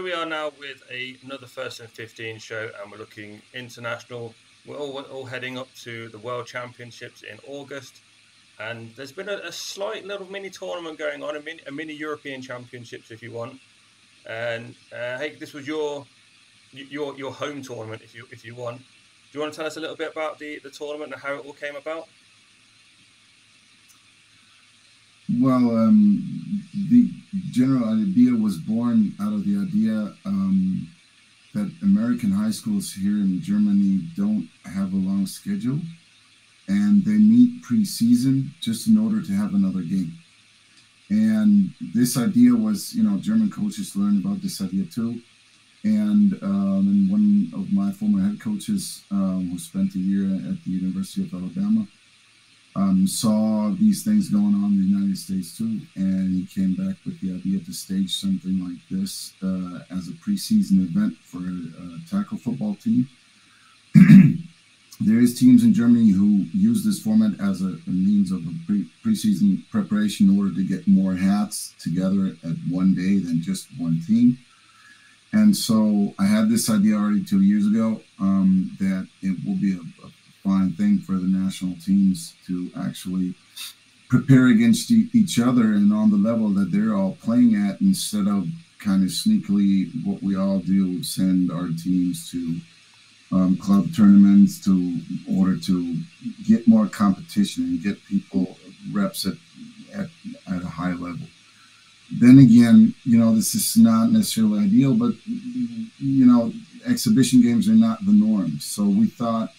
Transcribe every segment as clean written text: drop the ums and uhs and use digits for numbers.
So we are now with another First and 15 show, and we're looking international. We're all heading up to the World Championships in August, and there's been a slight little mini tournament going on, a mini European Championships, if you want. And hey, this was your home tournament, if you want. Do you want to tell us a little bit about the tournament and how it all came about? Well, the general idea was born out of the idea that American high schools here in Germany don't have a long schedule, and they meet pre-season just in order to have another game. And this idea was, German coaches learned about this idea too. And one of my former head coaches, who spent a year at the University of Alabama, saw these things going on in the United States too, and he came back with the idea to stage something like this as a preseason event for a tackle football team. There is teams in Germany who use this format as a means of a preseason preparation in order to get more hats together at one day than just one team. And so I had this idea already 2 years ago, that it will be a fine thing for the national teams to actually prepare against each other and on the level that they're all playing at, instead of kind of sneakily what we all do, send our teams to club tournaments in order to get more competition and get people reps at a high level. Then again, this is not necessarily ideal, but, exhibition games are not the norm. So we thought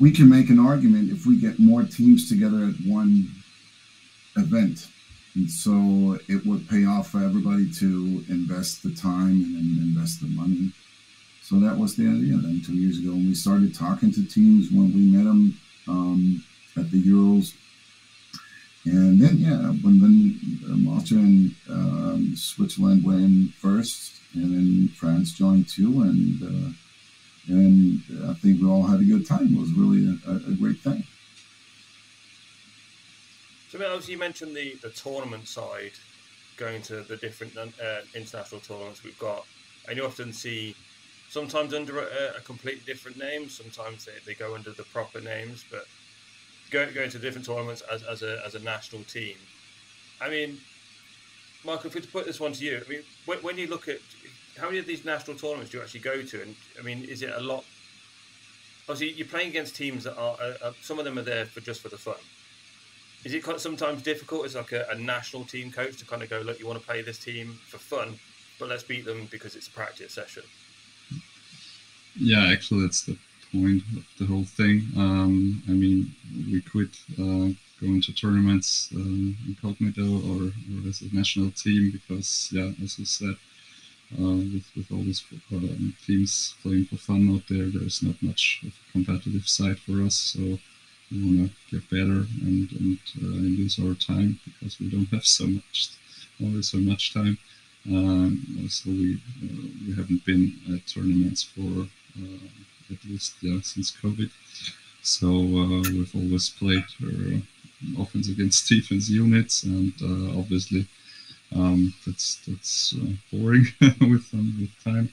we can make an argument if we get more teams together at one event. And so it would pay off for everybody to invest the time and invest the money. So that was the idea then 2 years ago. And we started talking to teams when we met them at the Euros. And then, when Austria and Switzerland went in first, and then France joined too, and I think we all had a good time. It was really a great thing. So obviously you mentioned the tournament side, going to the different international tournaments we've got, and you often see sometimes under a completely different name, sometimes they go under the proper names, but going to different tournaments as a national team. I mean, Michael, if we put this one to you, I mean, when you look at how many of these national tournaments do you actually go to, and I mean, is it a lot? Obviously, you're playing against teams that are some of them are there just for the fun. Is it sometimes difficult as like a national team coach to kind of go, look, you want to play this team for fun, but let's beat them because it's a practice session? Yeah, actually, that's the point of the whole thing. I mean, we could go into tournaments incognito or as a national team because, yeah, as you said, with all these teams playing for fun out there, there's not much of a competitive side for us. So we want to get better and use our time because we don't have always so much time. So we haven't been at tournaments for at least since COVID. So we've always played offense against defense units, and obviously that's boring with time.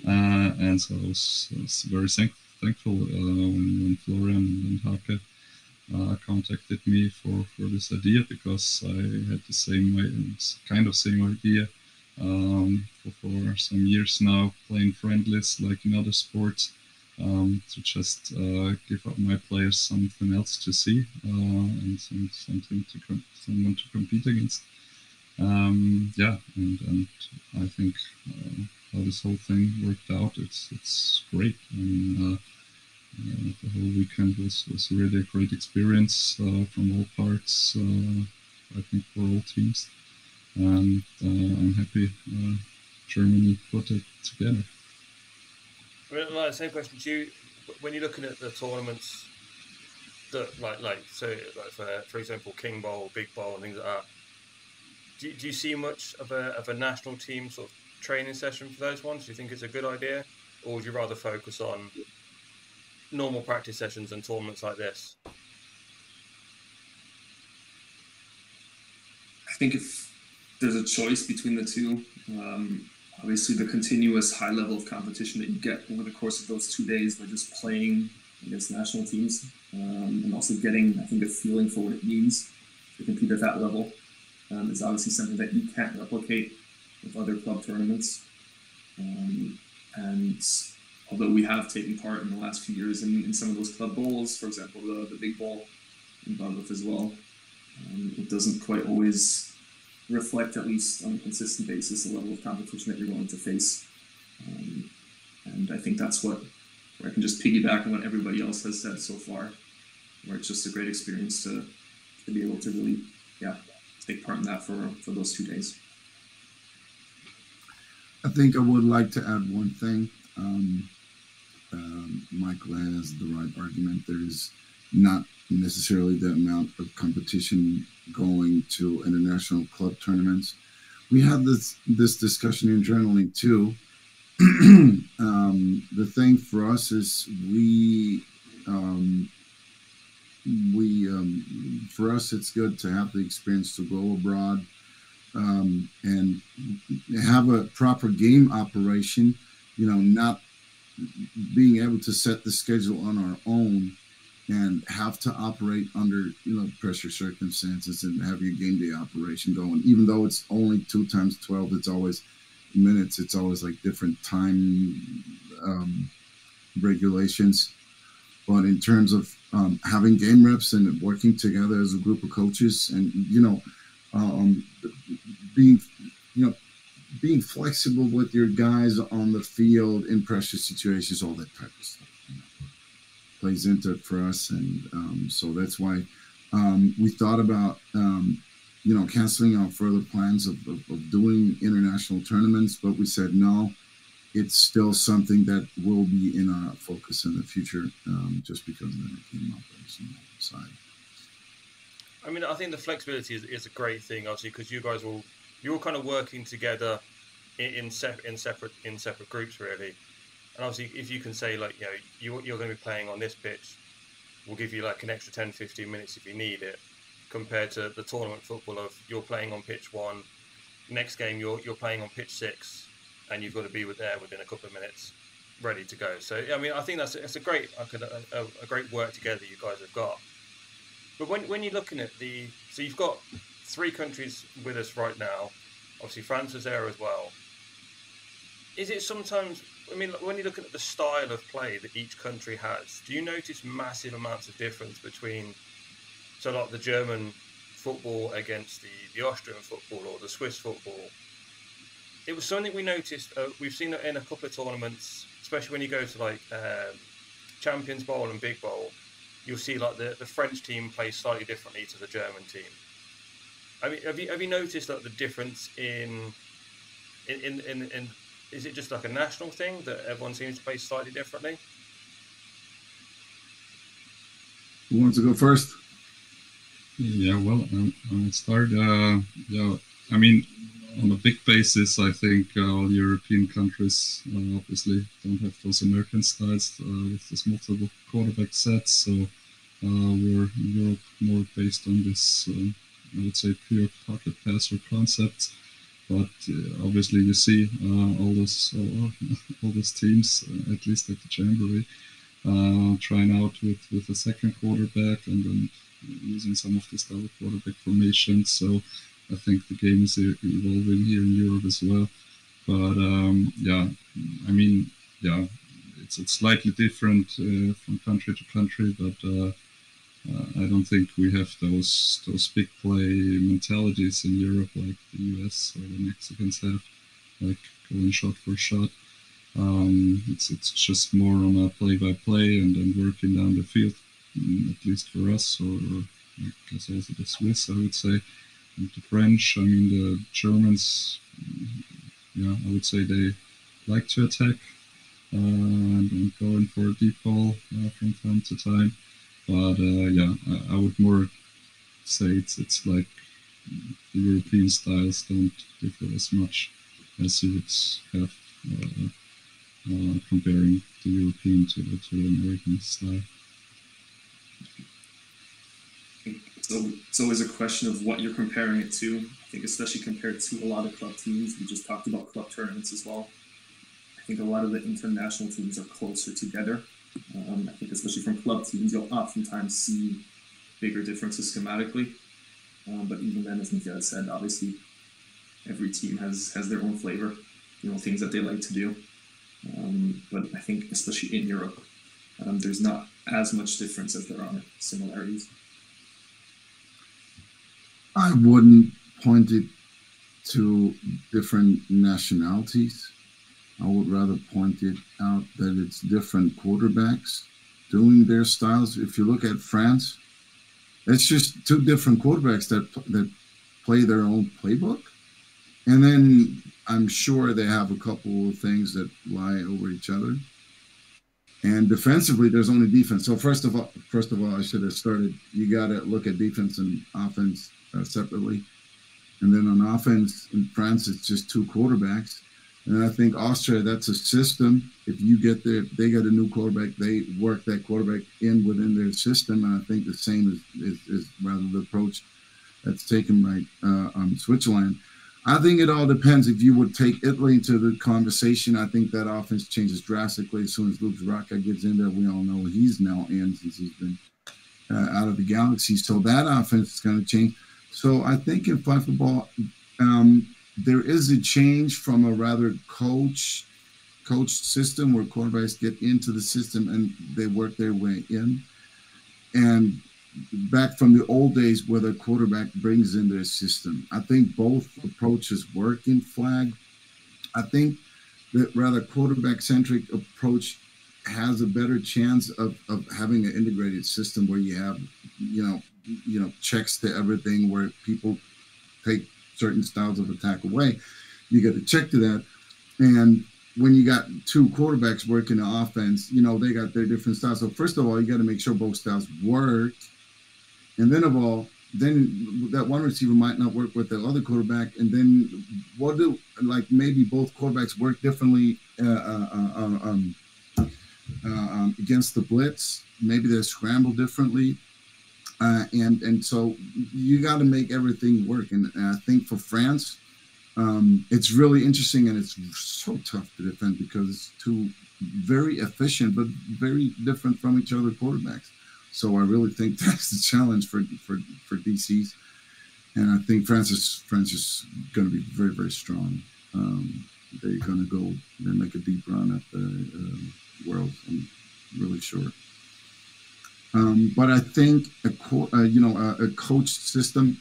And so I was very thankful when Florian and Hake contacted me for this idea, because I had the same idea for some years now, playing friendlies like in other sports, to just give up my players something else to see and someone to compete against. And I think how this whole thing worked out, it's great. I mean, the whole weekend was really a great experience from all parts. I think for all teams, and I'm happy Germany put it together. Well, same question to you. When you're looking at the tournaments that, for example, King Bowl, Big Bowl, and things like that, do you see much of a national team sort of training session for those ones? Do you think it's a good idea, or would you rather focus on normal practice sessions and tournaments like this? I think if there's a choice between the two. Obviously, the continuous high level of competition that you get over the course of those 2 days by just playing against national teams, and also getting, I think, a feeling for what it means to compete at that level, is obviously something that you can't replicate with other club tournaments. And although we have taken part in the last few years in some of those club bowls, for example, the big bowl in Bath as well, it doesn't quite always reflect, at least on a consistent basis, the level of competition that you're going to face. And I think that's where I can just piggyback on what everybody else has said so far, where it's just a great experience to be able to really, take part in that for those 2 days. I think I would like to add one thing. Michael has the right argument. There's not necessarily the amount of competition going to international club tournaments. We had this discussion internally too. The thing for us is for us it's good to have the experience to go abroad and have a proper game operation, not being able to set the schedule on our own and have to operate under, pressure circumstances and have your game day operation going. Even though it's only 2 times 12, it's always minutes. It's always like different time regulations. But in terms of having game reps and working together as a group of coaches and, being flexible with your guys on the field in pressure situations, all that type of stuff plays into it for us. And so that's why we thought about, canceling our further plans of doing international tournaments, but we said, no, it's still something that will be in our focus in the future, just because of the game operation side. I mean, I think the flexibility is a great thing, obviously, because you guys you're kind of working together in separate groups, really. And obviously, if you can say, like, you're going to be playing on this pitch, we'll give you like an extra 10, 15 minutes if you need it, compared to the tournament football of you're playing on pitch 1, next game you're playing on pitch 6, and you've got to be there within a couple of minutes, ready to go. So, I mean, I think it's a great work together you guys have got. But when you're looking at so you've got 3 countries with us right now, obviously France is there as well. Is it sometimes, I mean, when you're looking at the style of play that each country has, do you notice massive amounts of difference between, so like the German football against the Austrian football or the Swiss football? It was something we noticed, we've seen it in a couple of tournaments, especially when you go to like Champions Bowl and Big Bowl, you'll see like the French team plays slightly differently to the German team. I mean, have you noticed that the difference in is it just like a national thing that everyone seems to play slightly differently? Who wants to go first? Yeah, well, I'll start. I mean, on a big basis, I think all European countries obviously don't have those American styles with this multiple quarterback sets. So we're in Europe more based on this, I would say, pure pocket passer concepts. But obviously, you see all those teams, at least at the Jamboree, trying out with a second quarterback and then using some of this double quarterback formation. So I think the game is evolving here in Europe as well. But it's slightly different from country to country. But I don't think we have those big play mentalities in Europe like the US or the Mexicans have, like going shot for shot. It's just more on a play-by-play and then working down the field, at least for us, or I guess also the Swiss, I would say. And the French, I mean, the Germans, I would say they like to attack and go in for a deep ball from time to time. But I would more say it's like the European styles don't differ as much as you would have comparing the European to the American style. it's always a question of what you're comparing it to. I think especially compared to a lot of club teams, we just talked about club tournaments as well. I think a lot of the international teams are closer together. I think especially from club teams, you'll oftentimes see bigger differences schematically. But even then, as Mikael said, obviously every team has their own flavor, things that they like to do. But I think especially in Europe, there's not as much difference as there are similarities. I wouldn't point it to different nationalities. I would rather point it out that it's different quarterbacks doing their styles. If you look at France, it's just two different quarterbacks that play their own playbook. And then I'm sure they have a couple of things that lie over each other. And defensively, there's only defense. So first of all, I should have started. You got to look at defense and offense separately. And then on offense in France, it's just two quarterbacks. And I think Austria, that's a system. If you get there, they got a new quarterback, they work that quarterback in within their system. And I think the same is rather the approach that's taken by Switzerland. I think it all depends. If you would take Italy into the conversation, I think that offense changes drastically as soon as Luke Zraka gets in there. We all know he's now in since he's been out of the Galaxy. So that offense is going to change. So I think in flag football, there is a change from a rather coached system where quarterbacks get into the system and they work their way in. And back from the old days where the quarterback brings in their system. I think both approaches work in flag. I think that rather quarterback-centric approach has a better chance of having an integrated system where you have, checks to everything, where people take certain styles of attack away. You got to check to that. And when you got two quarterbacks working the offense, they got their different styles. So first of all, you got to make sure both styles work. And then that one receiver might not work with the other quarterback. And then maybe both quarterbacks work differently against the blitz. Maybe they're scrambled differently. And so you got to make everything work. And I think for France, it's really interesting, and it's so tough to defend because it's two very efficient but very different from each other quarterbacks. So I really think that's the challenge for DCs, and I think France is going to be very, very strong. They're going to go and make a deep run at the World. I'm really sure. But I think a coached system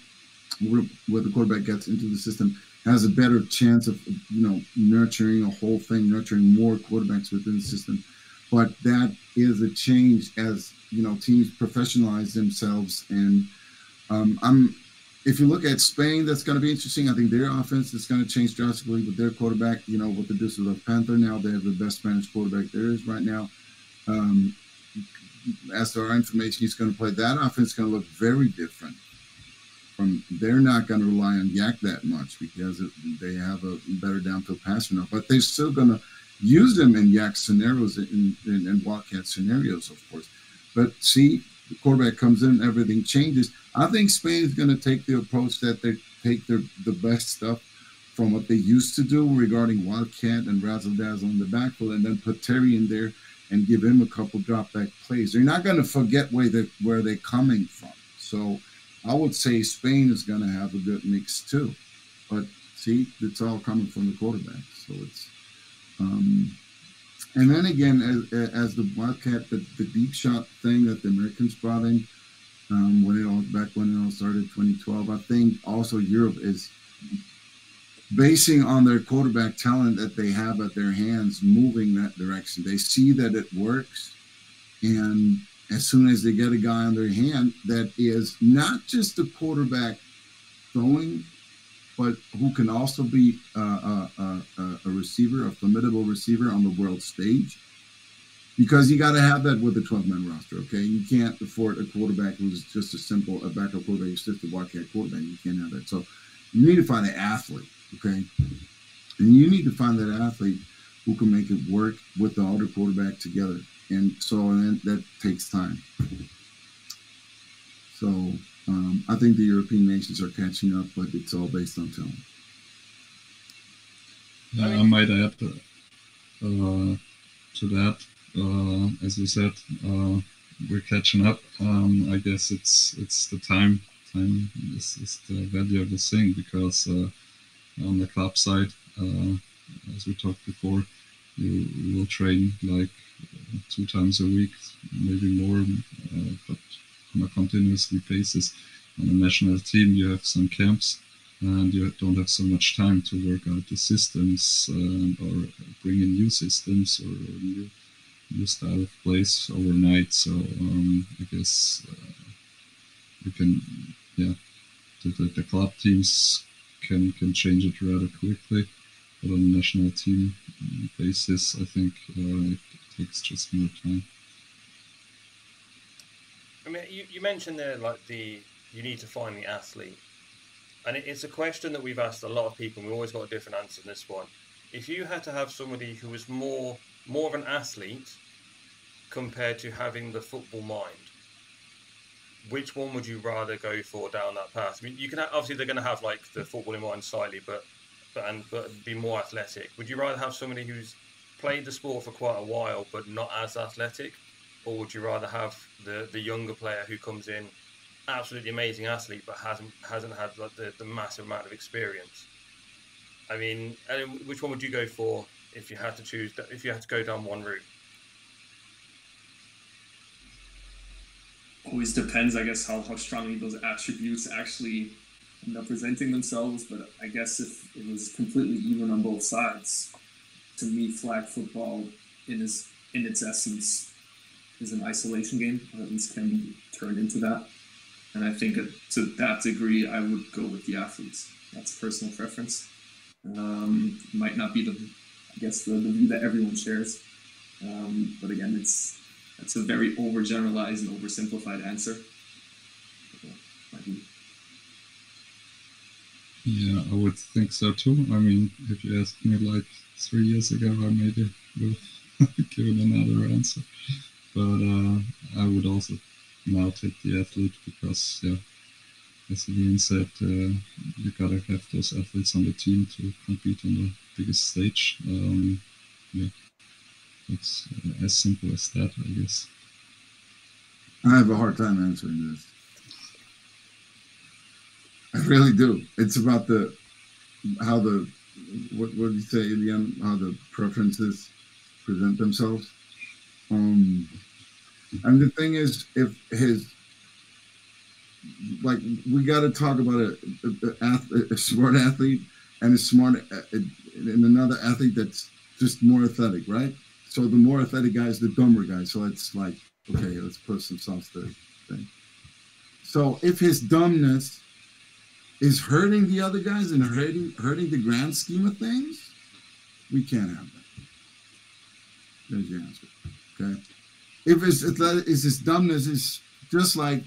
where the quarterback gets into the system has a better chance of nurturing a whole thing, nurturing more quarterbacks within the system. But that is a change as teams professionalize themselves. And if you look at Spain, that's going to be interesting. I think their offense is going to change drastically with their quarterback. With the Düsseldorf Panther now, they have the best Spanish quarterback there is right now. As to our information, he's going to play. That offense is going to look very different. They're not going to rely on Yak that much because they have a better downfield passer now. But they're still going to use them in Yak scenarios and Wildcat scenarios, of course. But see, the quarterback comes in, everything changes. I think Spain is going to take the approach that they take the best stuff from what they used to do regarding Wildcat and Razzle Dazzle in the backfield, and then put Terry in there and give him a couple drop back plays. They're not going to forget where they're coming from. So I would say Spain is going to have a good mix too. But see, it's all coming from the quarterback. So it's and then again, as the Wildcat, the deep shot thing that the Americans brought in when it all started, 2012. I think also Europe is basing on their quarterback talent that they have at their hands, moving that direction. They see that it works, and as soon as they get a guy on their hand that is not just a quarterback throwing, but who can also be a receiver, a formidable receiver on the world stage, because you got to have that with the 12-man roster, okay? You can't afford a quarterback who's just a backup quarterback, who's just a Wildcat quarterback. You can't have that. So you need to find an athlete, okay? And you need to find that athlete who can make it work with the other quarterback together. And so that takes time. So I think the European nations are catching up, but it's all based on talent. I might add to that, as you said, we're catching up. I guess it's the time. Time is the value of the thing, because on the club side, as we talked before, you will train like 2 times a week, maybe more, but on a continuously basis. On the national team, you have some camps, and you don't have so much time to work out the systems or bring in new systems or new style of plays overnight. So I guess you can, the club teams can change it rather quickly, but on a national team basis, I think it takes just more time. I mean, you mentioned there like you need to find the athlete. And it's a question that we've asked a lot of people, and we've always got a different answer in this one. If you had to have somebody who was more of an athlete compared to having the football mind, which one would you rather go for down that path? I mean, you can obviously they're going to have like the football in mind slightly, but be more athletic. Would you rather have somebody who's played the sport for quite a while but not as athletic, or would you rather have the younger player who comes in, absolutely amazing athlete, but hasn't had like the massive amount of experience? I mean, which one would you go for if you had to choose? If you had to go down one route? Always depends, I guess, how strongly those attributes actually end up presenting themselves. But I guess if it was completely even on both sides, to me, flag football in its essence is an isolation game, or at least can be turned into that. And I think to that degree, I would go with the athletes. That's a personal preference. Might not be the view that everyone shares. But again, it's a very overgeneralized and oversimplified answer. Yeah, I would think so too. I mean, if you asked me like 3 years ago, I maybe would have given another answer. But I would also now take the athlete, because, as Ian said, you gotta have those athletes on the team to compete on the biggest stage. It's as simple as that, I guess. I have a hard time answering this. I really do. It's about what do you say, Ian? How the preferences present themselves. And the thing is, if we got to talk about a smart athlete and another athlete that's just more athletic, right? So the more athletic guy is the dumber guy. So it's like, okay, let's put some sauce to the thing. So if his dumbness is hurting the other guys and hurting the grand scheme of things, we can't have that. There's your answer. Okay. If his dumbness is just like,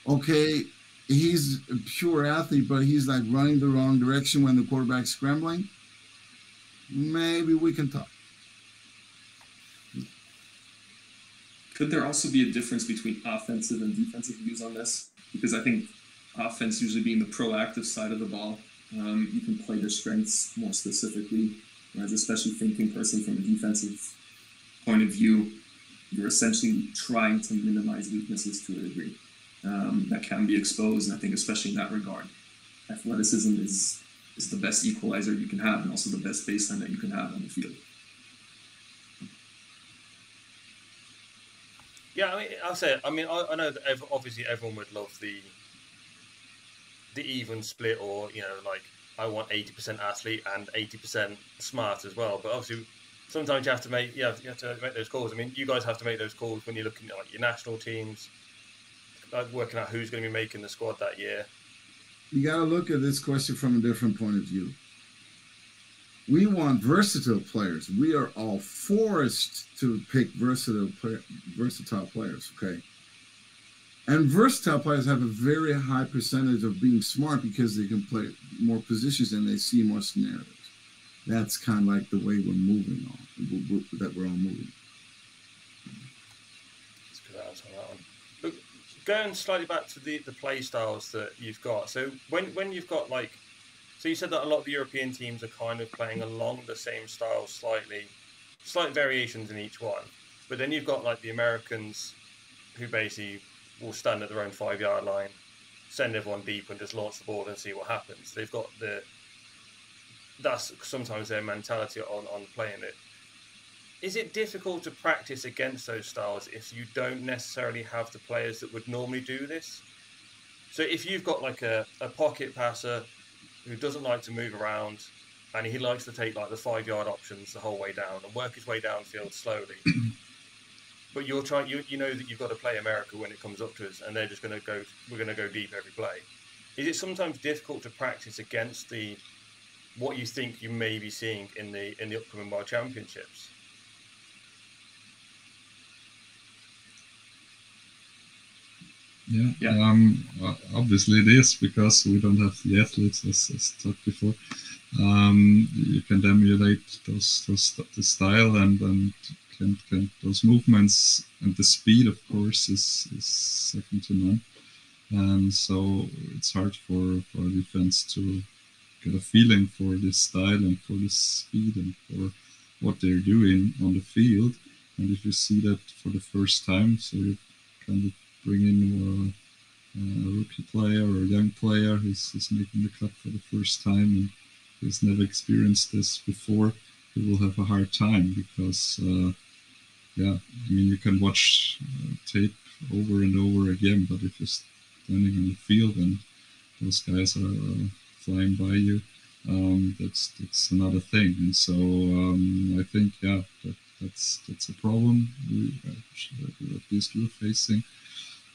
okay, he's a pure athlete, but he's like running the wrong direction when the quarterback's scrambling, maybe we can talk. Could there also be a difference between offensive and defensive views on this? Because I think offense usually being the proactive side of the ball, you can play your strengths more specifically, whereas especially thinking person from a defensive point of view, you're essentially trying to minimize weaknesses to a degree that can be exposed. And I think especially in that regard, athleticism is the best equalizer you can have, and also the best baseline that you can have on the field. Yeah, I mean, I'll say it. I mean, I know that obviously everyone would love the even split, or like I want 80% athlete and 80% smart as well. But obviously, sometimes you have to make those calls. I mean, you guys have to make those calls when you're looking at like your national teams, like working out who's going to be making the squad that year. You got to look at this question from a different point of view. We want versatile players. We are all forced to pick versatile players, okay? And versatile players have a very high percentage of being smart because they can play more positions and they see more scenarios. That's kind of like the way we're moving on, that we're all moving. That's good answer on that one. Look, going slightly back to the play styles that you've got. So when you've got like, so you said that a lot of the European teams are kind of playing along the same style, slight variations in each one. But then you've got like the Americans, who basically will stand at their own 5-yard line, send everyone deep, and just launch the ball and see what happens. They've got that's sometimes their mentality on playing it. Is it difficult to practice against those styles if you don't necessarily have the players that would normally do this? So if you've got like a pocket passer who doesn't like to move around, and he likes to take like the 5-yard options the whole way down and work his way downfield slowly, but you're trying, you know that you've got to play America when it comes up to us, and they're just going to go, we're going to go deep every play. Is it sometimes difficult to practice against what you think you may be seeing in the upcoming World Championships? Yeah. Obviously it is, because we don't have the athletes, as talked before. You can emulate the style and can those movements, and the speed, of course, is second to none. And so it's hard for defense to get a feeling for this style and for this speed and for what they're doing on the field. And if you see that for the first time, so you kind of bring in a rookie player or a young player who's making the cut for the first time and who's never experienced this before, he will have a hard time, because you can watch tape over and over again, but if you're standing on the field and those guys are flying by you, that's another thing. And so I think that's a problem at least we're facing.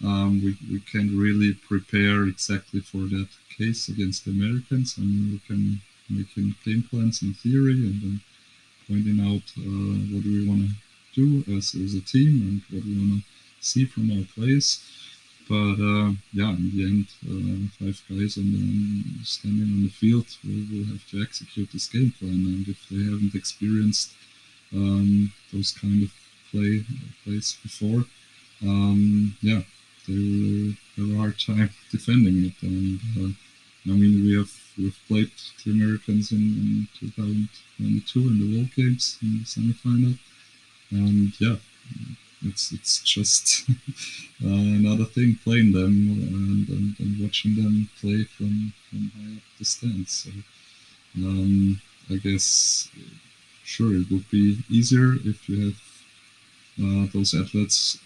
We can't really prepare exactly for that case against the Americans. I mean, we can making game plans in theory and then pointing out what do we want to do as a team and what we want to see from our players. But in the end, 5 guys standing on the field will have to execute this game plan. And if they haven't experienced those kind of plays before, they will have a hard time defending it. And we've played the Americans in 2022 in the World Games in the semifinal, and it's just another thing playing them and watching them play from high up the stands. So I guess sure it would be easier if you have those athletes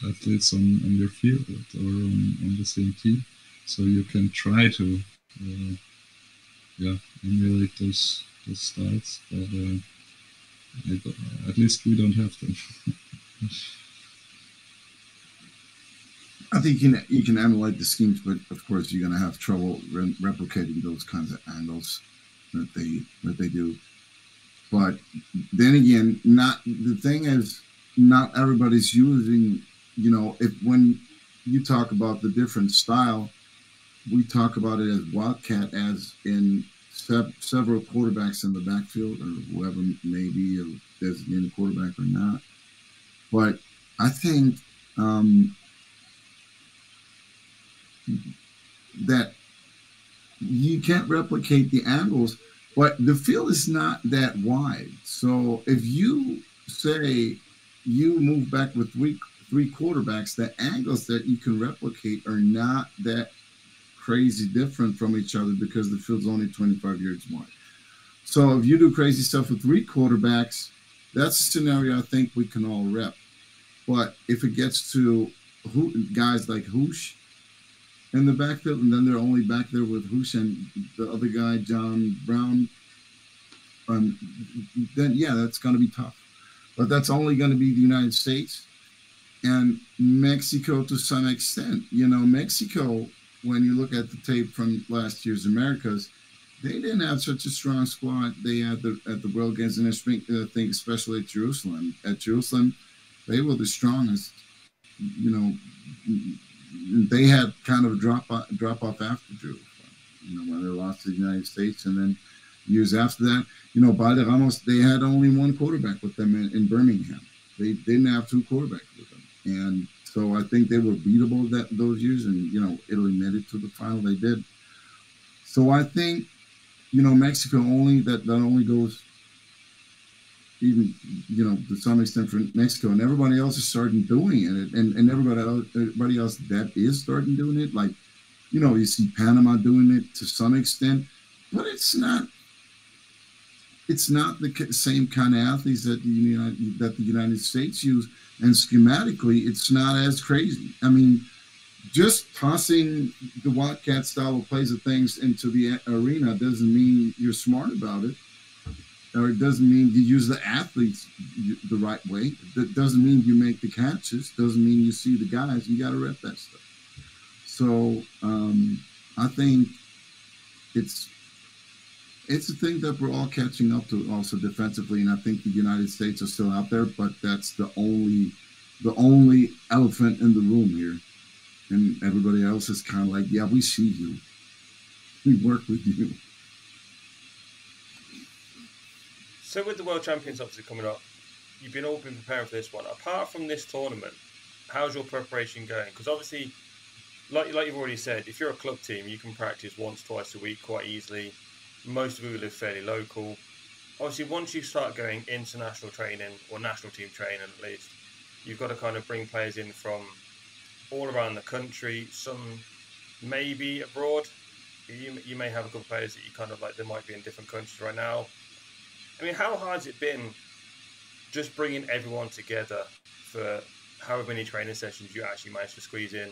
on your field or on the same team, so you can try to emulate those styles, but at least we don't have them. I think you can emulate the schemes, but of course you're going to have trouble replicating those kinds of angles that they do. But then again, the thing is, not everybody's using. When you talk about the different style, we talk about it as Wildcat, as in several quarterbacks in the backfield, or whoever may be a designated quarterback or not. But I think that you can't replicate the angles, but the field is not that wide. So if you say you move back with three quarterbacks, the angles that you can replicate are not that crazy different from each other, because the field's only 25 yards wide. So if you do crazy stuff with 3 quarterbacks, that's a scenario I think we can all rep. But if it gets to guys like Hoosh in the backfield, and then they're only back there with Hoosh and the other guy, John Brown, then that's going to be tough. But that's only going to be the United States and Mexico to some extent. Mexico, when you look at the tape from last year's Americas, they didn't have such a strong squad they had at the World Games, and I think especially at Jerusalem. At Jerusalem, they were the strongest. They had kind of a drop off after Jerusalem, when they lost to the United States, and then years after that, Balderramos, they had only 1 quarterback with them in Birmingham. They didn't have 2 quarterbacks with them, and So I think they were beatable those years, and Italy made it to the final. They did. So I think Mexico that only goes even to some extent for Mexico, and everybody else is starting doing it, and everybody else that is starting doing it. Like you see Panama doing it to some extent, but it's not the same kind of athletes that the United States use, and schematically it's not as crazy. I mean, just tossing the Wildcat style of plays of things into the arena doesn't mean you're smart about it, or it doesn't mean you use the athletes the right way. That doesn't mean you make the catches. Doesn't mean you see the guys. You got to rep that stuff. So I think it's a thing that we're all catching up to also defensively, and I think the United States are still out there, but that's the only elephant in the room here. And everybody else is kind of like, yeah, we see you. We work with you. So with the World Champions obviously coming up, you've been preparing for this one. Apart from this tournament, how's your preparation going? Because obviously, like you've already said, if you're a club team, you can practice once, twice a week quite easily. Most of you live fairly local. Obviously, once you start going international training, or national team training at least, you've got to kind of bring players in from all around the country, some maybe abroad. You may have a couple of players that you kind of like, they might be in different countries right now. I mean, how hard has it been just bringing everyone together for however many training sessions you actually managed to squeeze in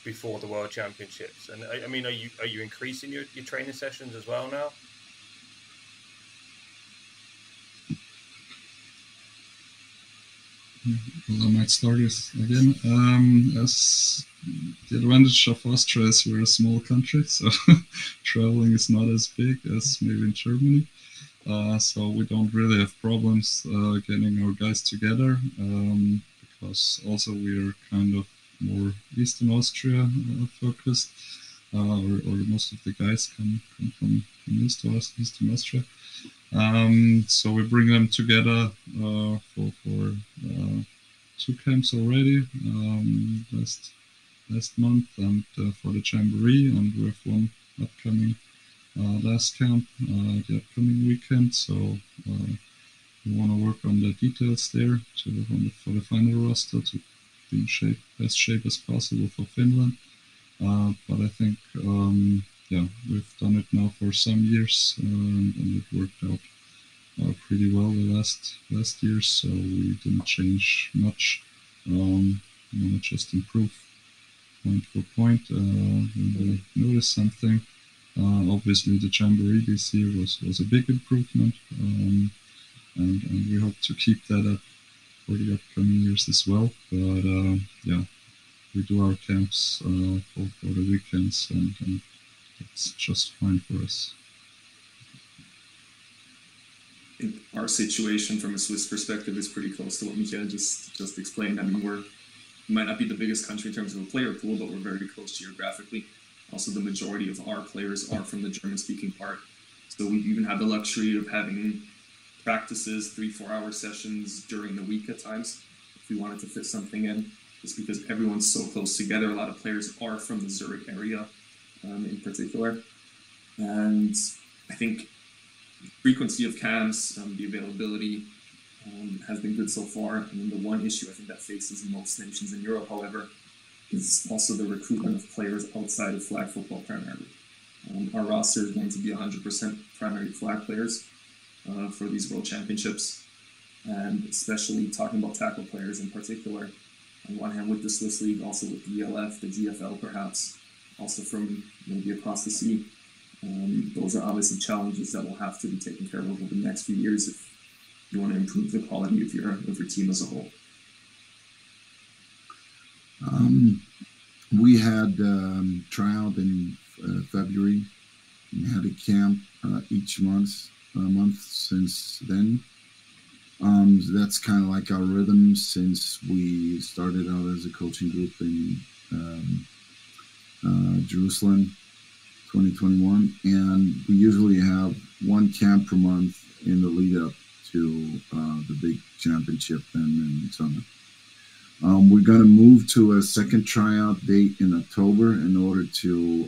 before the World Championships? And I mean, are you increasing your training sessions as well now? Well, I might start this again. As the advantage of Austria is we're a small country, so traveling is not as big as maybe in Germany. So we don't really have problems getting our guys together, because also we are kind of more Eastern Austria focused, or most of the guys come from Eastern Austria. So we bring them together for 2 camps already last month, and for the Jamboree, and we have one upcoming last camp the upcoming weekend. So we want to work on the details there for the final roster to be in best shape as possible for Finland. But I think we've done it now for some years, and it worked out pretty well the last years. So we didn't change much. We want to just improve point for point when we notice something. Obviously, the Jamboree this year was a big improvement, and we hope to keep that up for the upcoming years as well. But we do our camps for the weekends, and it's just fine for us. I think our situation from a Swiss perspective is pretty close to what Michael just explained. I mean, we might not be the biggest country in terms of a player pool, but we're very close geographically. Also, the majority of our players are from the German-speaking part. So we even have the luxury of having practices, 3-4 hour sessions during the week at times, if we wanted to fit something in, just because everyone's so close together. A lot of players are from the Zurich area in particular. And I think frequency of camps, the availability has been good so far. And the one issue I think that faces most nations in Europe, however, is also the recruitment of players outside of flag football primarily. Our roster is going to be 100% primary flag players for these World Championships, and especially talking about tackle players in particular. On one hand with the Swiss League, also with the ELF, the GFL perhaps, also from maybe across the sea. Those are obviously challenges that will have to be taken care of over the next few years if you want to improve the quality of your team as a whole. We had tryout in February. We had a camp each month since then. That's kind of like our rhythm since we started out as a coaching group in Jerusalem, 2021, and we usually have one camp per month in the lead up to the big championship then in summer. We're going to move to a second tryout date in October in order to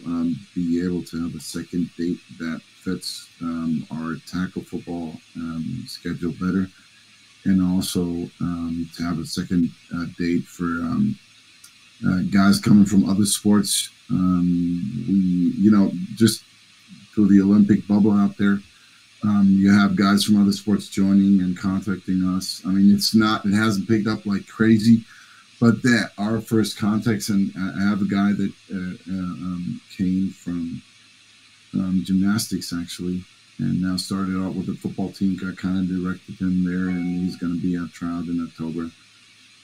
be able to have a second date that fits our tackle football schedule better, and also to have a second date for guys coming from other sports. Just through the Olympic bubble out there, you have guys from other sports joining and contacting us. I mean, it hasn't picked up like crazy, but that our first contacts, and I have a guy that came from gymnastics actually, and now started out with the football team. I kind of directed him there, and he's going to be at trial in October.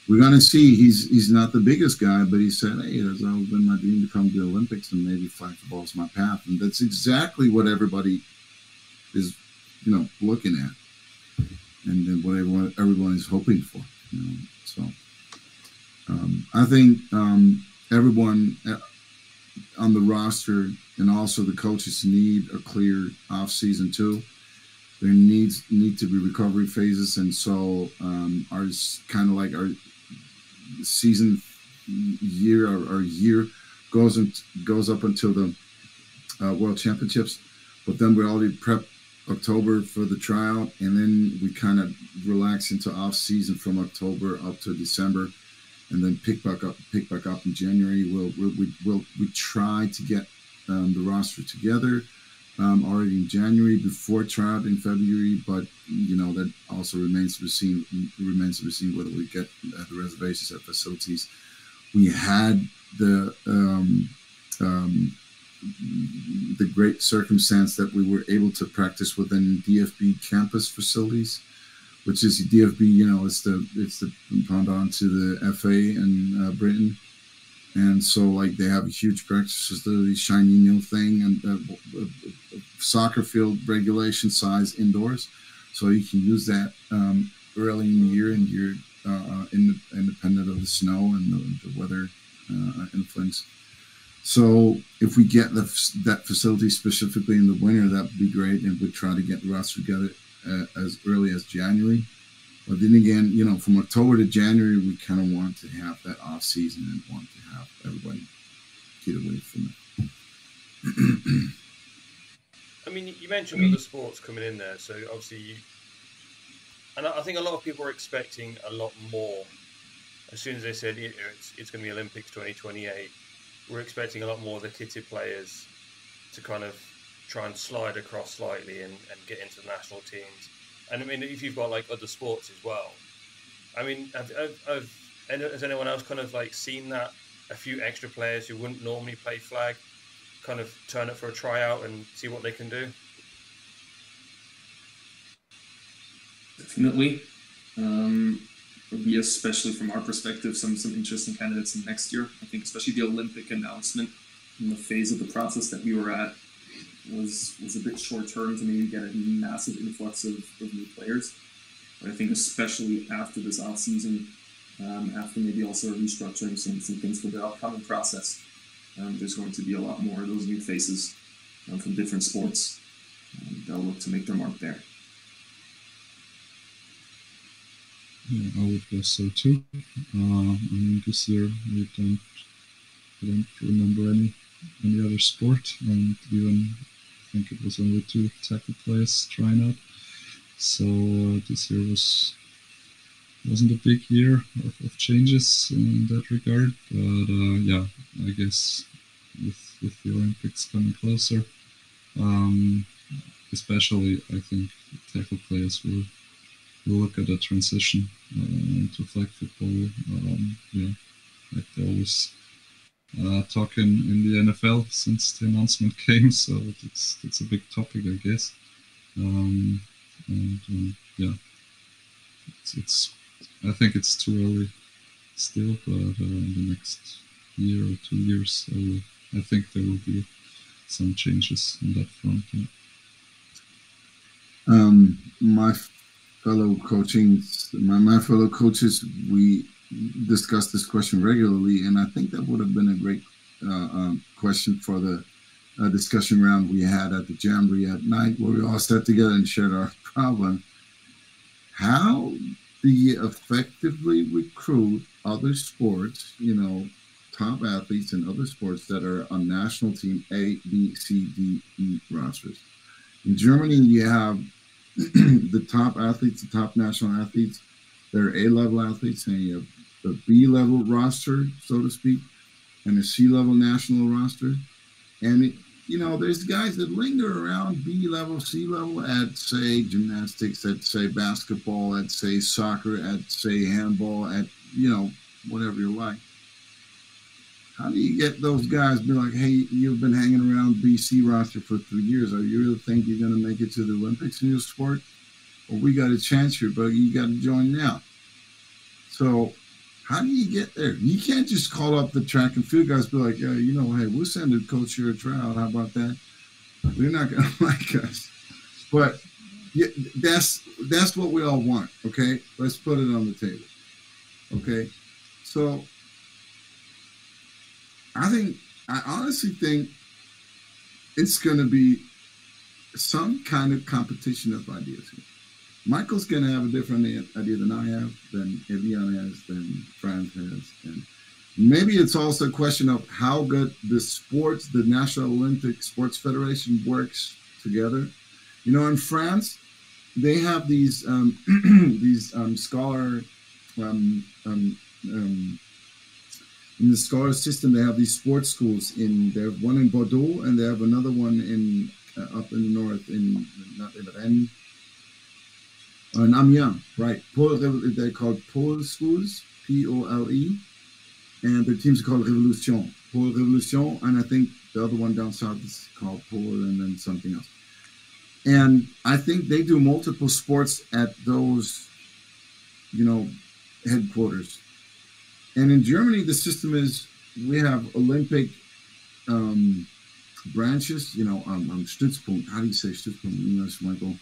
We're going to see. He's not the biggest guy, but he said, "Hey, it's always been my dream to come to the Olympics, and maybe flag football is my path." And that's exactly what everybody is, looking at, and what everyone is hoping for. So I think everyone on the roster and also the coaches need a clear off season too. There need to be recovery phases, and so our kind of like our season year or year goes up until the World Championships, but then we already prep October for the tryout, and then we kind of relax into off season from October up to December, and then pick back up in January. We try to get the roster together already in January before tryout in February, but that also remains to be seen. Remains to be seen whether we get the reservations at facilities. We had the great circumstance that we were able to practice within DFB campus facilities, which is DFB. It's the pendant to the FA in Britain. And so, they have a huge practice facility, shiny new thing, and soccer field regulation size indoors. So you can use that early in the year, and you're independent of the snow and the weather influence. So if we get that facility specifically in the winter, that would be great, and we'd try to get the roster together as early as January. But then again, from October to January, we kind of want to have that off season and want to have everybody get away from it. I mean, you mentioned other sports coming in there, so obviously and I think a lot of people are expecting a lot more. As soon as they said it's going to be Olympics 2028, we're expecting a lot more of the kitted players to kind of try and slide across slightly and get into the national teams. And I mean, if you've got other sports as well, I mean, has anyone else kind of seen that a few extra players who wouldn't normally play flag kind of turn up for a tryout and see what they can do? Definitely. Would be, especially from our perspective, some interesting candidates in next year. I think especially the Olympic announcement and the phase of the process that we were at was a bit short term to maybe get a massive influx of new players. But I think especially after this off season, after maybe also restructuring some things for the upcoming process, there's going to be a lot more of those new faces from different sports. They'll look to make their mark there. Yeah, I would guess so too. I mean, this year I don't remember any other sport, and even I think it was only 2 tackle players trying out. So this year wasn't a big year of changes in that regard. But yeah, I guess with the Olympics coming closer, especially I think tackle players will look at a transition to flag football. Yeah, like they always talk in the NFL since the announcement came, so it's a big topic, I guess. Yeah, it's I think it's too early still, but in the next year or 2 years, I think there will be some changes on that front. Yeah. My fellow coaches, we discuss this question regularly, and I think that would have been a great question for the discussion round we had at the Jamboree at night, where we all sat together and shared our problem. How do you effectively recruit other sports, top athletes in other sports that are on national team A, B, C, D, E rosters? In Germany, you have the top athletes, the top national athletes. They're A-level athletes, and you have the B-level roster, so to speak, and a C-level national roster. And, there's guys that linger around B-level, C-level at, say, gymnastics, at, say, basketball, at, say, soccer, at, say, handball, at, whatever you like. How do you get those guys be like, hey, you've been hanging around BC roster for 3 years. Are you really think you're going to make it to the Olympics in your sport? Well, we got a chance here, but you got to join now. So how do you get there? You can't just call up the track and field guys, be like, hey, we'll send a coach here a tryout. How about that? They're not going to like us. But yeah, that's what we all want, okay? Let's put it on the table, okay? So I honestly think it's going to be some kind of competition of ideas here. Michael's going to have a different idea than I have, than Evian has, than Franz has. And maybe it's also a question of how good the National Olympic Sports Federation works together. In France, they have these scholar in the scholar system. They have these sports schools. They have one in Bordeaux, and they have another one in up in the north, not in Rennes. In Amiens, right? They're called Pole schools, Pole, and their teams are called Révolution. Pole Révolution, and I think the other one down south is called Pole, and then something else. And I think they do multiple sports at those, headquarters. And in Germany, the system is we have Olympic branches, Stützpunkt. How do you say Stützpunkt in English, Michael?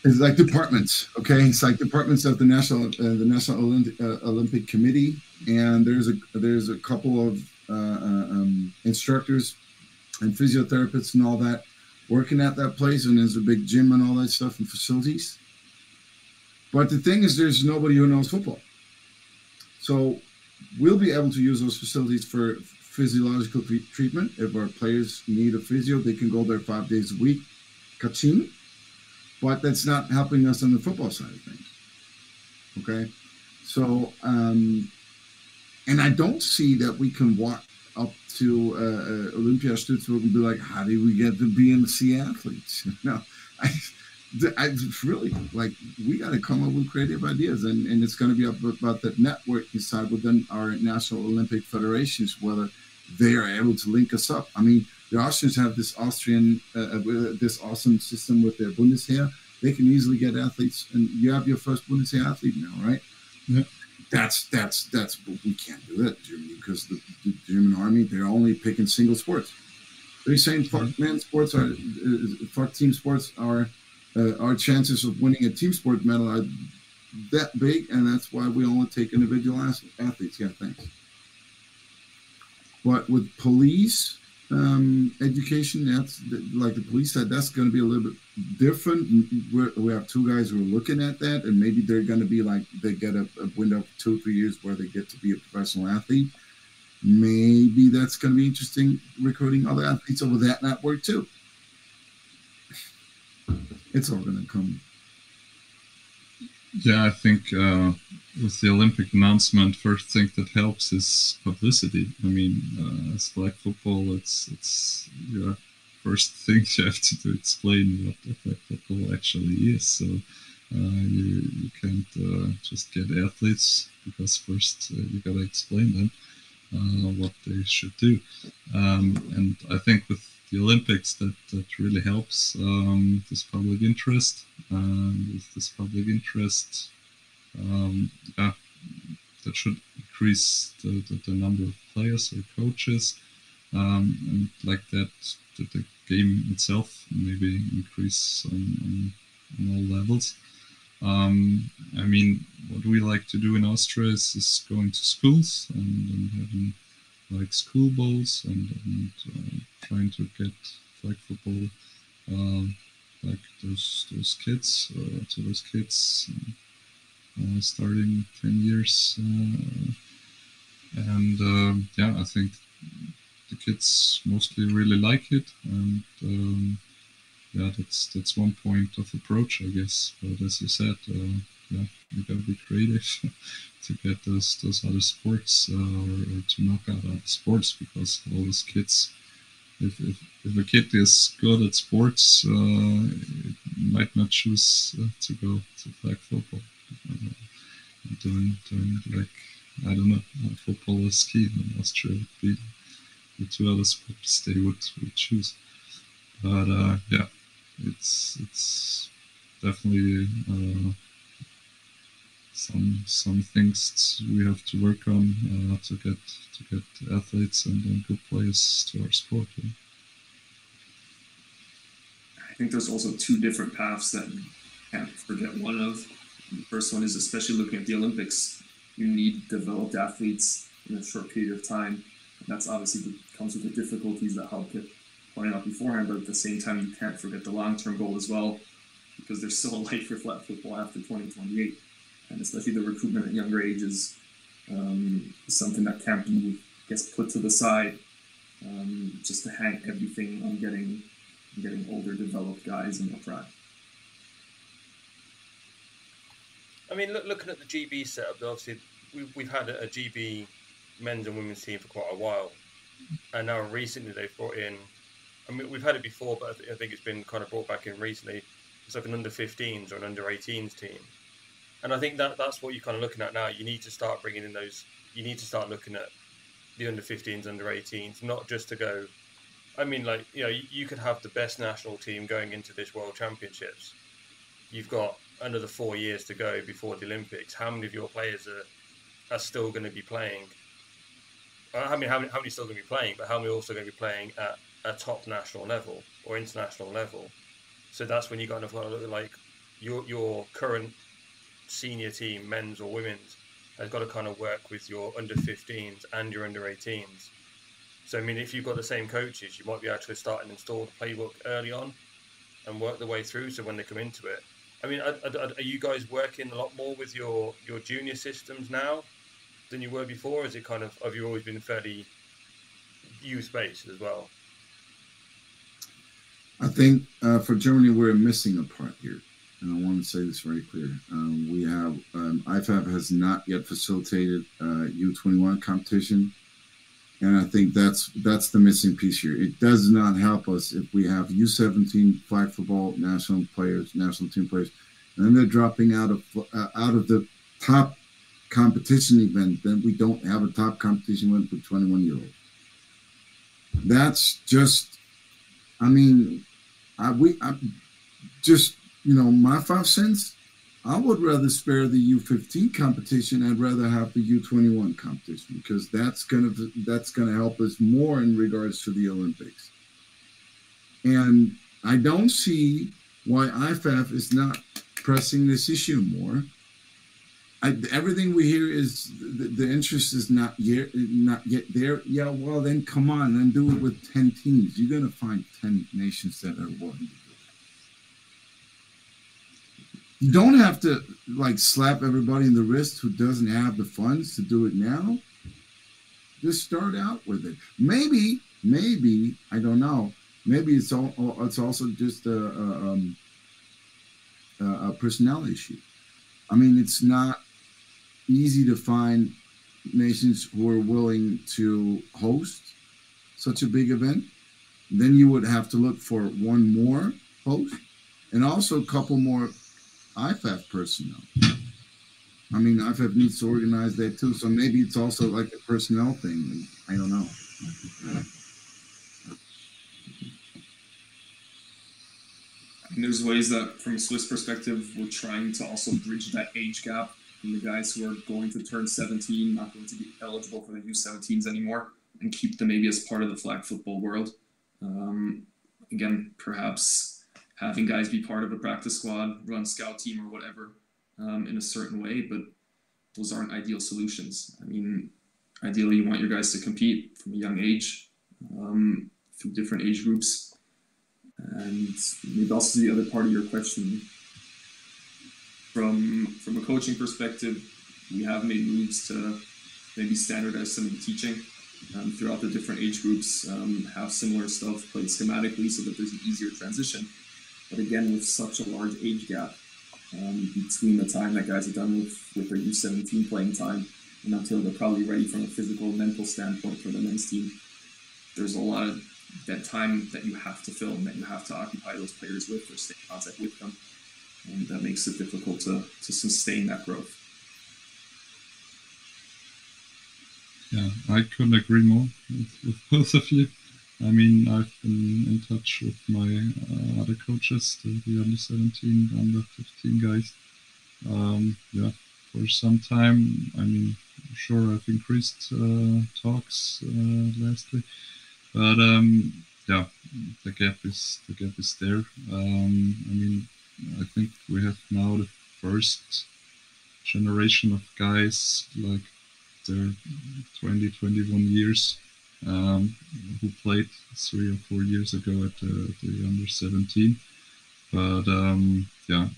It's like departments, okay? It's like departments of the National Olympic Committee, and there's a couple of instructors and physiotherapists and all that working at that place, and there's a big gym and all that stuff and facilities. But the thing is, there's nobody who knows football, so we'll be able to use those facilities for physiological treatment. If our players need a physio, they can go there 5 days a week. Ka-ching. But that's not helping us on the football side of things. Okay? So, and I don't see that we can walk up to Olympia Stuttgart and be like, how do we get the BMC athletes? I really, we got to come up with creative ideas. And it's going to be about that networking side within our National Olympic Federations, whether they are able to link us up. I mean, the Austrians have this this awesome system with their Bundesheer. They can easily get athletes, and you have your first Bundesheer athlete now, right? Yeah. That's we can't do that in Germany because the German army, they're only picking single sports. They're saying fuck team sports are our chances of winning a team sport medal are that big, and that's why we only take individual athletes. Yeah, thanks. But with police education, that's like the police said, that's going to be a little bit different. We have two guys who are looking at that, and maybe they're going to be like, they get a window of 2 or 3 years where they get to be a professional athlete. Maybe that's going to be interesting, recruiting other athletes over that network too. It's all going to come. Yeah, I think with the Olympic announcement, first thing that helps is publicity. I mean, as flag football, it's your first thing you have to explain what the flag football actually is. So you can't just get athletes, because first you got to explain them what they should do. And I think with the Olympics, that really helps this public interest. With this public interest, that should increase the number of players or coaches, and like that, the game itself maybe increase on all levels. I mean, what we like to do in Austria is going to schools and having like school bowls and trying to get flag football like those kids, to those kids starting 10 years. Yeah, I think the kids mostly really like it, and yeah, that's one point of approach, I guess. But as you said, yeah, you gotta be creative to get those other sports or to knock out other sports, because all those kids, if a kid is good at sports, it might not choose to go to flag football. Doing like, I don't know, football or skiing in Austria would be the two other sports they would choose. But yeah, it's definitely some things we have to work on to get athletes and good players to our sport. Yeah. I think there's also two different paths that you can't forget one of. The first one is, especially looking at the Olympics, you need developed athletes in a short period of time. And that's obviously comes with the difficulties that Hauke pointed out beforehand, but at the same time, you can't forget the long-term goal as well, because there's still a life for flag football after 2028. And especially the recruitment at younger ages is something that can't be, I guess, put to the side just to hang everything on getting older, developed guys in the prime. I mean, looking at the GB setup, obviously we've had a GB men's and women's team for quite a while, and now recently they've brought in. I mean, we've had it before, but I think it's been kind of brought back in recently. It's like an under-15s or an under-18s team, and I think that's what you're kind of looking at now. You need to start bringing in those. You need to start looking at the under-15s, under-18s, not just to go. I mean, like, you know, you could have the best national team going into this World Championships. You've got another 4 years to go before the Olympics. How many of your players are still going to be playing? How many still going to be playing? But how many also going to be playing at a top national level or international level? So that's when you kind of look at, like, your current senior team, men's or women's, has got to kind of work with your under-15s and your under-18s. So, I mean, if you've got the same coaches, you might be able to start and install the playbook early on and work the way through, so when they come into it. I mean, are you guys working a lot more with your junior systems now than you were before? Or is it kind of, have you always been fairly youth-based as well? I think for Germany, we're missing a part here. And I want to say this very clear. We have, IFAF has not yet facilitated U21 competition. And I think that's the missing piece here. It does not help us if we have U17 flag football national team players, and then they're dropping out of the top competition event. Then we don't have a top competition event for 21-year-olds. That's just, I mean, I just, you know, my 5 cents. I would rather spare the U15 competition. I'd rather have the U21 competition, because that's gonna help us more in regards to the Olympics. And I don't see why IFAF is not pressing this issue more. Everything we hear is the interest is not yet there. Yeah, well then come on, then do it with 10 teams. You're gonna find 10 nations that are willing to do it. You don't have to, like, slap everybody in the wrist who doesn't have the funds to do it now. Just start out with it. Maybe I don't know. Maybe it's also just a personnel issue. I mean, it's not easy to find nations who are willing to host such a big event. Then you would have to look for one more host and also a couple more IFAF personnel. I mean, IFAF needs to organize that too. So maybe it's also like a personnel thing. I don't know. And there's ways that, from a Swiss perspective, we're trying to also bridge that age gap from the guys who are going to turn 17, not going to be eligible for the U17s anymore, and keep them maybe as part of the flag football world. Again, perhaps having guys be part of a practice squad, run scout team or whatever in a certain way, but those aren't ideal solutions. I mean, ideally you want your guys to compete from a young age through different age groups. And maybe also the other part of your question, from a coaching perspective, we have made moves to maybe standardize some of the teaching throughout the different age groups, have similar stuff played schematically so that there's an easier transition. But again, with such a large age gap between the time that guys are done with their U17 playing time and until they're probably ready from a physical, mental standpoint for the men's team, there's a lot of that time that you have to fill, that you have to occupy those players with or stay in contact with them. And that makes it difficult to sustain that growth. Yeah, I couldn't agree more with both of you. I mean, I've been in touch with my other coaches, the under 17, under 15 guys. Yeah, for some time. I mean, sure, I've increased talks lastly, but yeah, the gap is there. I mean, I think we have now the first generation of guys like they're 20, 21 years who played 3 or 4 years ago at the under 17. But yeah,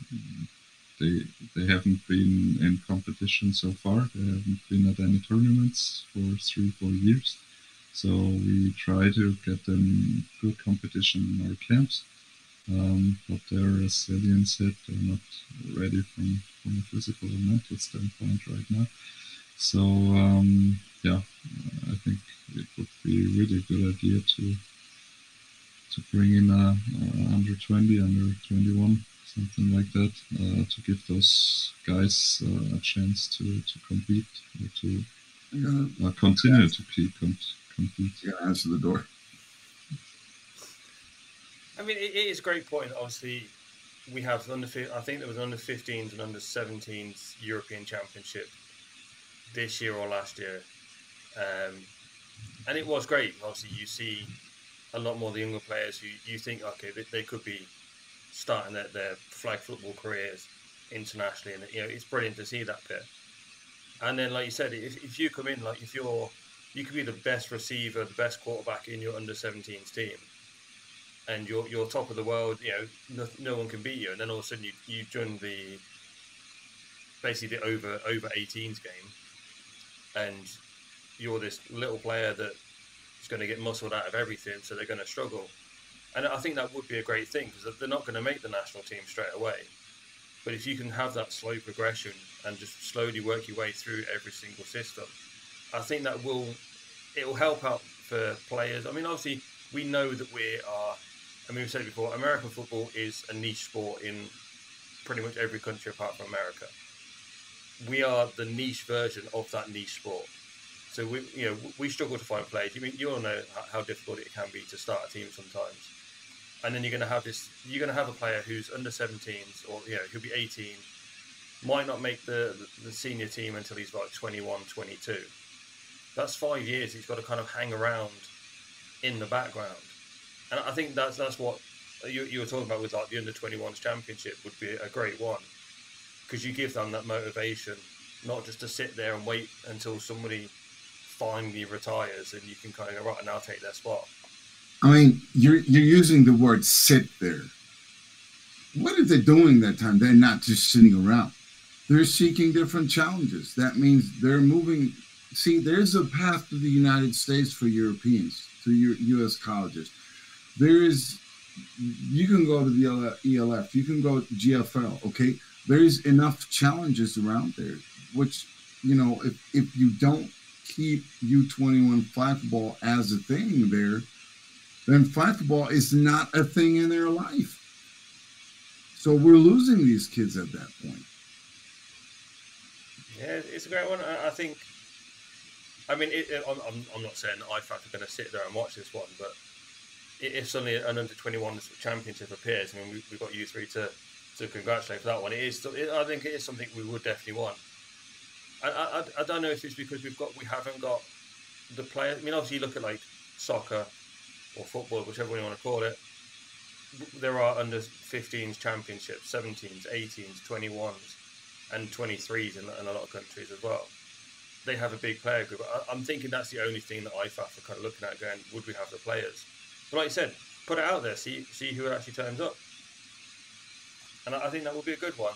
they haven't been in competition so far. They haven't been at any tournaments for 3 or 4 years. So we try to get them good competition in our camps. But they're, as Elian said, they're not ready from a physical or mental standpoint right now. So yeah, I think it would be a really good idea to bring in under 20, under 21, something like that, to give those guys a chance to compete or to continue to compete. Yeah, answer the door. I mean, it is a great point. Obviously, we have I think there was an under 15s and under 17s European Championship this year or last year, and it was great. Obviously, you see a lot more of the younger players who you think, okay, they could be starting their flag football careers internationally, and it's brilliant to see that bit. And then, like you said, if you come in, like you could be the best receiver, the best quarterback in your under 17s team, and you're top of the world, no one can beat you, and then all of a sudden you join basically the over 18s game, and you're this little player that is going to get muscled out of everything, so they're going to struggle. And I think that would be a great thing, because they're not going to make the national team straight away. But if you can have that slow progression and just slowly work your way through every single system, I think that will help out for players. I mean, obviously, we know that we've said it before, American football is a niche sport in pretty much every country apart from America. We are the niche version of that niche sport. So we struggle to find players. You all know how difficult it can be to start a team sometimes. And then you're going to have a player who's under 17s, or he'll be 18, might not make the senior team until he's like 21, 22. That's 5 years he's got to kind of hang around in the background. And I think that's what you were talking about with like the under 21s championship would be a great one, because you give them that motivation, not just to sit there and wait until somebody finally retires and you can kind of go, right, and I'll take their spot. I mean, you're using the word sit there. What are they doing that time? They're not just sitting around. They're seeking different challenges. That means they're moving. See, there's a path to the United States for Europeans, to U.S. colleges. You can go to the ELF, you can go to GFL, okay? There's enough challenges around there, which, if you don't keep U21 flag football as a thing there, then flag football is not a thing in their life. So we're losing these kids at that point. Yeah, it's a great one. I think, I'm not saying that IFAF are going to sit there and watch this one, but if suddenly an under 21s championship appears, we've got you three to congratulate for that one. I think it is something we would definitely want. I don't know if it's because we haven't got the players. I mean, obviously you look at like soccer or football, whichever one you want to call it. There are under 15s championships, 17s, 18s, 21s, and 23s in a lot of countries as well. They have a big player group. I'm thinking that's the only thing that IFAF are kind of looking at, going, would we have the players? But like you said, put it out there, see who actually turns up, and I think that would be a good one.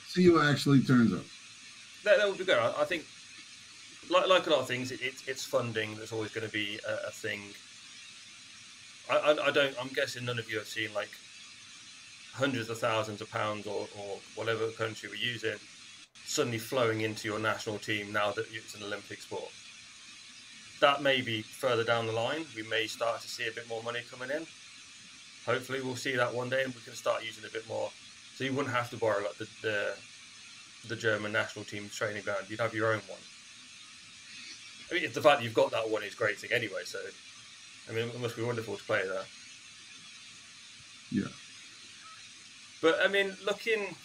See who actually turns up. That would be good. I think, like a lot of things, it's funding that's always going to be a thing. I'm guessing none of you have seen like hundreds of thousands of pounds or whatever country we're using suddenly flowing into your national team now that it's an Olympic sport. That may be further down the line. We may start to see a bit more money coming in. Hopefully we'll see that one day and we can start using a bit more. So you wouldn't have to borrow like the German national team training ground. You'd have your own one. I mean, the fact that you've got that one is a great thing anyway. So, I mean, it must be wonderful to play there. Yeah. But, I mean, looking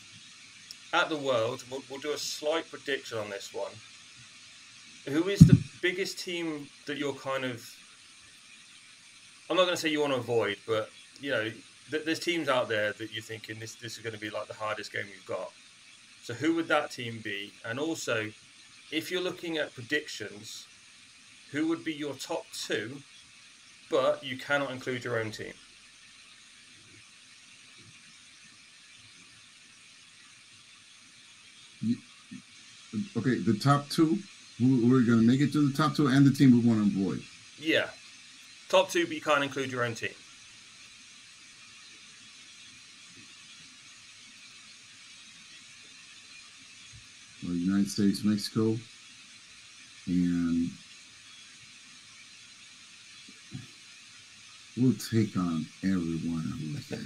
at the world, we'll do a slight prediction on this one. Who is the biggest team that you're kind of... I'm not going to say you want to avoid, but, you know, there's teams out there that you're thinking this is going to be like the hardest game you've got. So who would that team be? And also, if you're looking at predictions, who would be your top two, but you cannot include your own team? Okay, the top two, we're going to make it to the top two, and the team we want to avoid. Yeah. Top two, but you can't include your own team. Well, United States, Mexico, and we'll take on everyone who's there.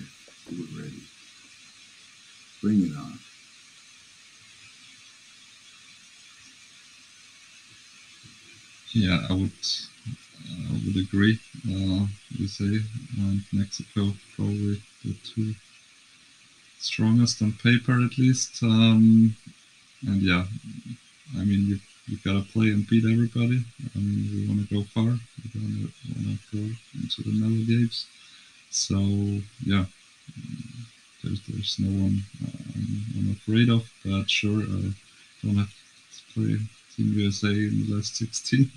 We're ready. Bring it on. Yeah, I would agree. You say Mexico probably the two strongest on paper, at least. And yeah, I mean you gotta play and beat everybody. We want to go far. We want to go into the medal games. So yeah, there's no one I'm afraid of. But sure, I don't have to play Team USA in the last 16.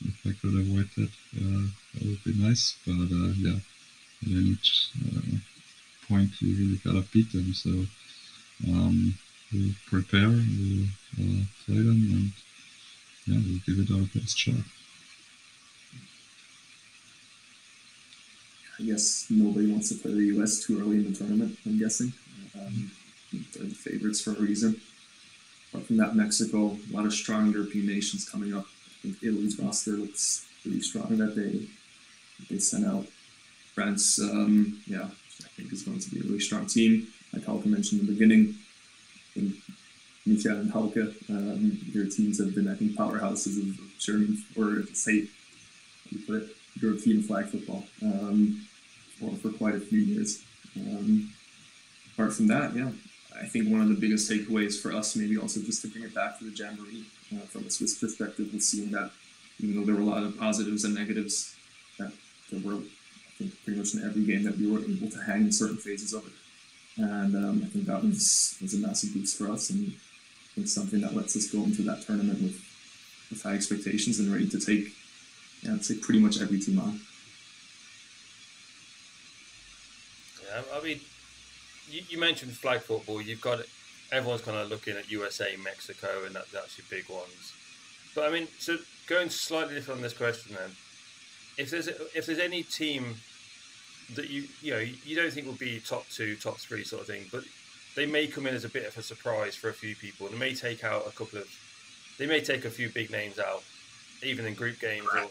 If I could avoid that, that would be nice. But yeah, at any point you really gotta beat them. So we'll prepare, we'll play them, and yeah, we'll give it our best shot. I guess nobody wants to play the US too early in the tournament, I'm guessing. They're the favorites for a reason. Apart from that, Mexico, a lot of strong European nations coming up. I think Italy's roster looks really strong that they sent out. France, yeah, I think is going to be a really strong team. Like Hauke mentioned in the beginning, I think Michael and Hauke, their teams have been, I think, powerhouses of German, or say, how do you put it, European flag football for quite a few years. Apart from that, yeah, I think one of the biggest takeaways for us, maybe also just to bring it back to the Jamboree from a Swiss perspective, was seeing that even though there were a lot of positives and negatives, that there were, I think, pretty much in every game that we were able to hang in certain phases of it. And I think that was a massive boost for us, and I think something that lets us go into that tournament with high expectations and ready to take, yeah, I'd say pretty much every team on. Yeah, I mean, you mentioned flag football. You've got everyone's kind of looking at USA, Mexico, and that's your big ones. But I mean, so going slightly different on this question, then, if there's any team that you don't think will be top two, top three sort of thing, but they may come in as a bit of a surprise for a few people. They may take out they may take a few big names out, even in group games. Or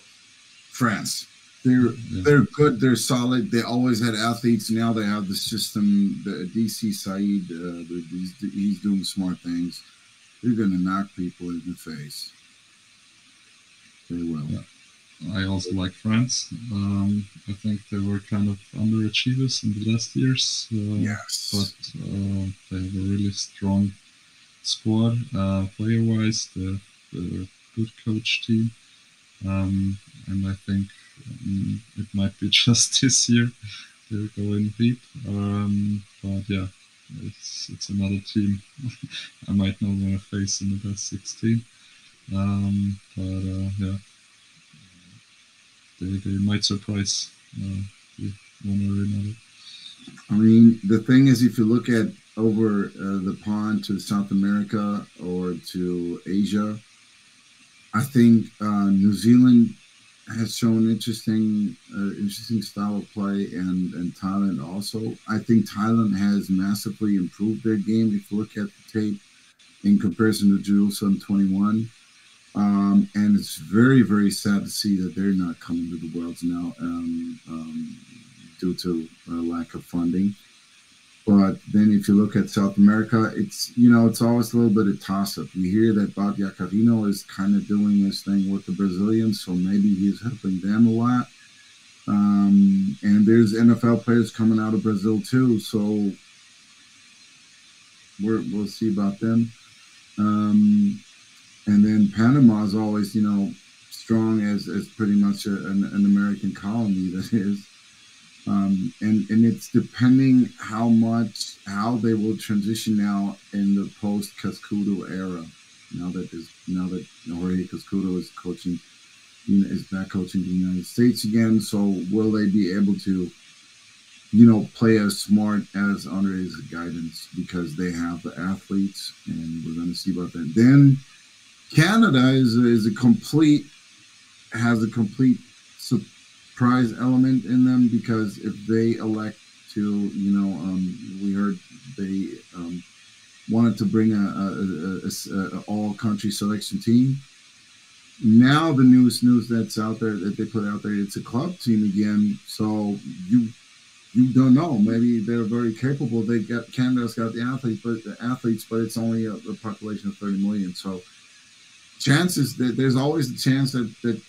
France. They're good. They're solid. They always had athletes. Now they have the system. The DC Said, he's doing smart things. They're going to knock people in the face. They will. Yeah. I also like France. I think they were kind of underachievers in the last years. Yes. But they have a really strong squad, player-wise. They're a good coach team. And I think it might be just this year they're going deep. But yeah, it's another team I might not want to face in the best 16. But yeah. they might surprise with one or another. I mean, the thing is, if you look at over the pond to South America or to Asia, I think New Zealand has shown interesting style of play, and Thailand also. I think Thailand has massively improved their game if you look at the tape in comparison to Jerusalem 21. And it's very, very sad to see that they're not coming to the Worlds now due to lack of funding. But then if you look at South America, it's always a little bit of toss-up. You hear that Bob Iacarino is kind of doing his thing with the Brazilians, so maybe he's helping them a lot. And there's NFL players coming out of Brazil too, so we'll see about them. And then Panama is always, strong as pretty much an American colony that is. And it's depending how they will transition now in the post Cascudo era. Now that Jorge Cascudo is coaching, is back coaching the United States again. So will they be able to, play as smart as under his guidance, because they have the athletes, and we're going to see about that. Then Canada has a complete surprise element in them, because if they elect to, we heard they wanted to bring a all country selection team. Now the newest news that's out there that they put out there, it's a club team again. So you don't know. Maybe they're very capable. Canada's got the athletes, but it's only a population of 30 million. So chances that there's always the chance that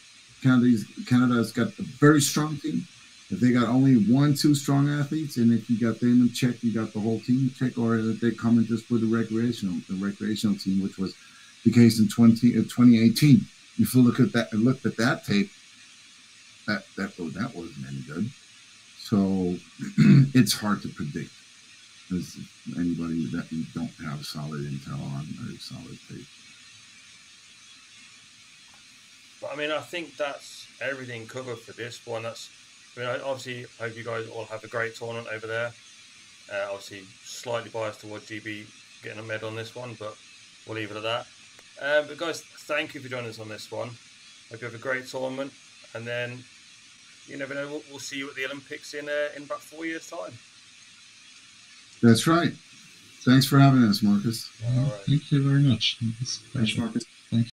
Canada's got a very strong team. If they got only 1-2 strong athletes, and if you got them in check, you got the whole team in check, or if they come in just with the recreational team, which was the case in 2018. If you looked at that tape, that wasn't any good. So it's hard to predict, as anybody that you don't have solid intel on or solid tape. But I mean, I think that's everything covered for this one. I obviously hope you guys all have a great tournament over there. Obviously, slightly biased towards GB getting a medal on this one, but we'll leave it at that. But guys, thank you for joining us on this one. Hope you have a great tournament, and then you never know, we'll see you at the Olympics in about 4 years' time. That's right. Thanks for having us, Marcus. All right. Thank you very much. Thanks, Marcus. Thank you.